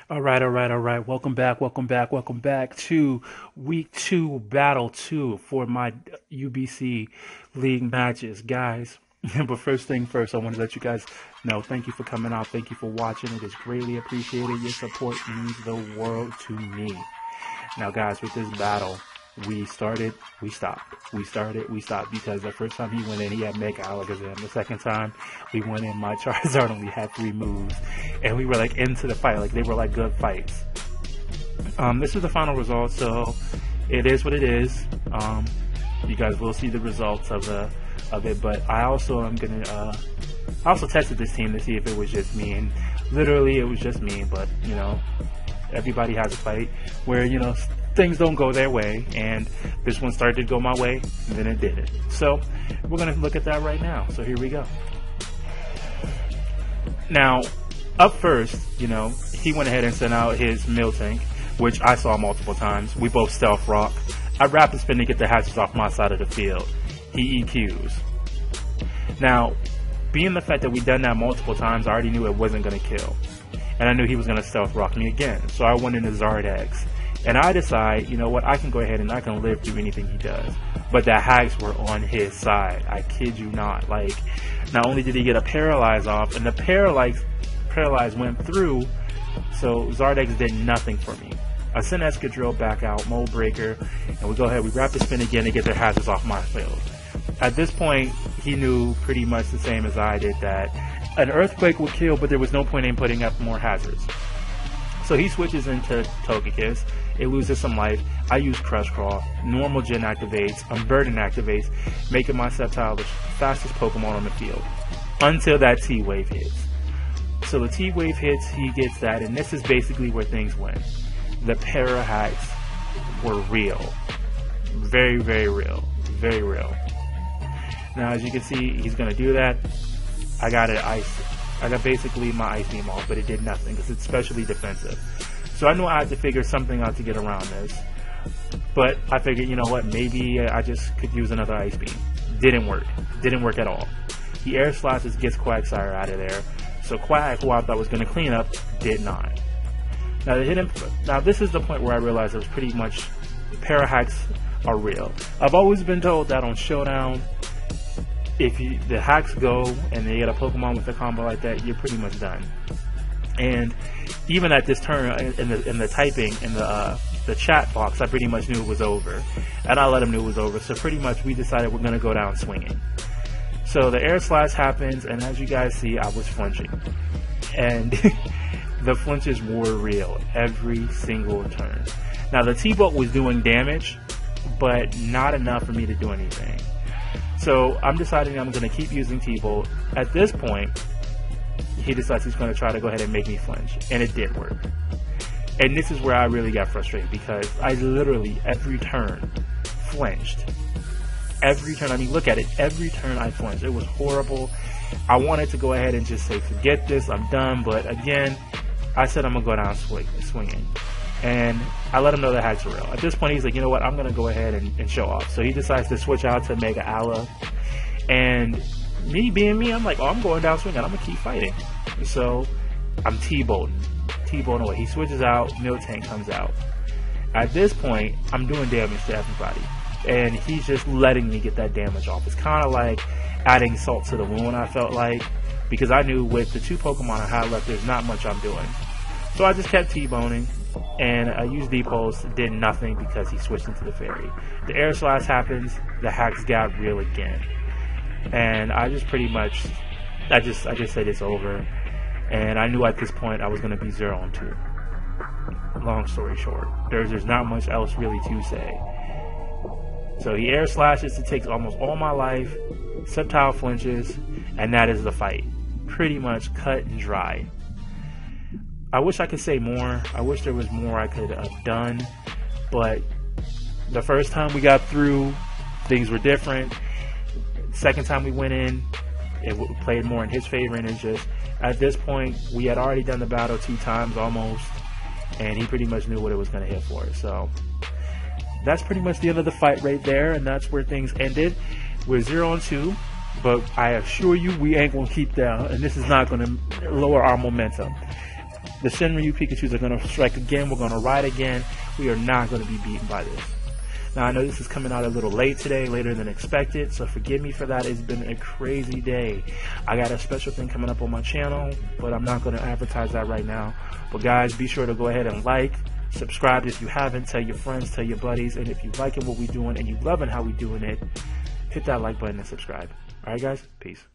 All right. Welcome back to week two, battle two for my UBC league matches, guys. But first thing first, I want to let you guys know, thank you for coming out. Thank you for watching. It is greatly appreciated. Your support means the world to me. Now, guys, with this battle, we started, we stopped. We started, we stopped because the first time he went in, he had Mega Alakazam. The second time we went in, my Charizard only had 3 moves. And we were like into the fight, like they were like good fights. This is the final result, so it is what it is. You guys will see the results of it, but I also am gonna, I also tested this team to see if it was just me, and literally it was just me, but you know, everybody has a fight where, you know, things don't go their way, and this one started to go my way, and then it didn't. So we're going to look at that right now. So here we go. Now, up first, you know, he went ahead and sent out his Miltank, which I saw multiple times. We both Stealth Rock. I Rapid Spin to get the hatches off my side of the field. He EQs. Now, being the fact that we've done that multiple times, I already knew it wasn't going to kill. And I knew he was going to Stealth Rock me again. So I went into Zardex. And I decide, you know what, I can go ahead and I can live through anything he does. But the hacks were on his side. I kid you not. Like, not only did he get a Paralyze off, and the Paralyze went through, so Zardex did nothing for me. I sent Escadrille back out, Mold Breaker, and we go ahead, we Rapid Spin again to get their hazards off my field. At this point, he knew pretty much the same as I did that an Earthquake would kill, but there was no point in putting up more hazards. So he switches into Togekiss. It loses some life. I use Crush Claw. Normal Gen activates. Unburden activates, making my Sceptile the fastest Pokemon on the field. Until that T-Wave hits. So the T-Wave hits, he gets that, and this is basically where things went. The Para hacks were real. Very, very real. Very real. Now, as you can see, he's going to do that. I got basically my Ice Beam off, but it did nothing because it's specially defensive. So I knew I had to figure something out to get around this. But I figured, you know what, maybe I just could use another Ice Beam. Didn't work. Didn't work at all. He Air Slashes, gets Quagsire out of there. So Quack, who I thought was going to clean up, did not. Now this is the point where I realized it was pretty much Para hacks are real. I've always been told that on Showdown, if the hacks go and they get a Pokemon with a combo like that, you're pretty much done. And even at this turn in the typing in the chat box, I pretty much knew it was over, and I let him know it was over. So pretty much we decided we're gonna go down swinging. So the Air Slash happens, and as you guys see, I was flinching, and the flinches were real every single turn. Now the T-Bolt was doing damage, but not enough for me to do anything. So I'm deciding I'm going to keep using T-Bolt. At this point, he decides he's going to try to go ahead and make me flinch, and it did work. And this is where I really got frustrated because I literally every turn flinched. Every turn, I mean, look at it. Every turn I flinched. It was horrible. I wanted to go ahead and just say, forget this, I'm done. But again, I said I'm going to go down swinging. And I let him know the hacks were real. At this point, he's like, you know what, I'm going to go ahead and show off. So he decides to switch out to Mega Ala. And me being me, I'm like, oh, I'm going down swinging. I'm going to keep fighting. So I'm T-Bolting away. He switches out. Miltank comes out. At this point, I'm doing damage to everybody. And he's just letting me get that damage off. It's kind of like adding salt to the wound, I felt like. Because I knew with the 2 Pokemon I had left, there's not much I'm doing. So I just kept T-boning. And I used D-Pulse, did nothing because he switched into the Fairy. The Air Slash happens, the hacks got real again. And I just pretty much, I just said it's over. And I knew at this point I was going to be 0-2. Long story short, there's not much else really to say. So he Air Slashes, it takes almost all my life, Sceptile flinches, and that is the fight. Pretty much cut and dry. I wish I could say more. I wish there was more I could have done. But the first time we got through, things were different. Second time we went in, it played more in his favor. And it's just, at this point, we had already done the battle 2 times almost. And he pretty much knew what it was going to hit for. So that's pretty much the end of the fight right there. And that's where things ended. We're 0-2. But I assure you, we ain't going to keep down. And this is not going to lower our momentum. The ShinRyuPikachus are going to strike again. We're going to ride again. We are not going to be beaten by this. Now, I know this is coming out a little late today, later than expected, so forgive me for that. It's been a crazy day. I got a special thing coming up on my channel, but I'm not going to advertise that right now. But guys, be sure to go ahead and like, subscribe if you haven't, tell your friends, tell your buddies, and if you liking what we're doing and you loving how we're doing it, hit that like button and subscribe. Alright guys, peace.